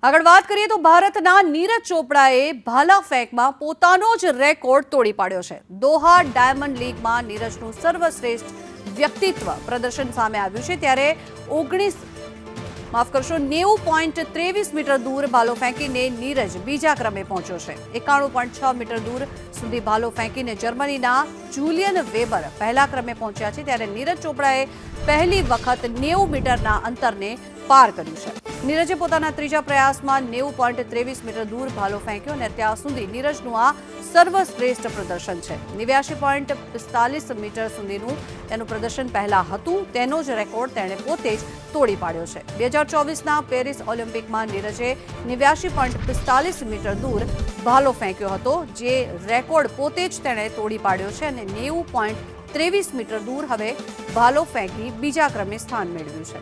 આગળ વાત કરીએ તો ભારતના નીરજ ચોપડાએ ભાલા ફેંકમાં પોતાનો જ રેકોર્ડ તોડી પાડ્યો છે। દોહા ડાયમંડ લીગમાં નીરજનું સર્વશ્રેષ્ઠ વ્યક્તિત્વ પ્રદર્શન સામે આવ્યું છે। ત્યારે 90.23 મીટર દૂર ભાલો ફેંકીને નીરજ બીજા ક્રમે પહોંચ્યો છે। 91.6 મીટર દૂર સુધી ભાલો ફેંકીને જર્મનીના જુલિયન વેબર પહેલા ક્રમે પહોંચ્યા છે। ત્યારે નીરજ ચોપડાએ પહેલી વખત 90 મીટરના અંતરને પાર કર્યું છે। નીરજે પોતાના ત્રીજા પ્રયાસમાં 90.23 મીટર દૂર ભાલો ફેંક્યો અને ત્યાં સુધી નીરજનું આ સર્વશ્રેષ્ઠ પ્રદર્શન છે। 89.45 મીટર સુધીનું તેનું પ્રદર્શન પહેલા હતું તેનો જ રેકોર્ડ તેણે પોતે જ તોડી પાડ્યો છે। 2024ના પેરિસ ઓલિમ્પિકમાં નીરજે 89.45 મીટર દૂર ભાલો ફેંક્યો હતો, જે રેકોર્ડ પોતે જ તેણે તોડી પાડ્યો છે અને 90.23 મીટર દૂર હવે ભાલો ફેંકી બીજા ક્રમે સ્થાન મેળવ્યું છે।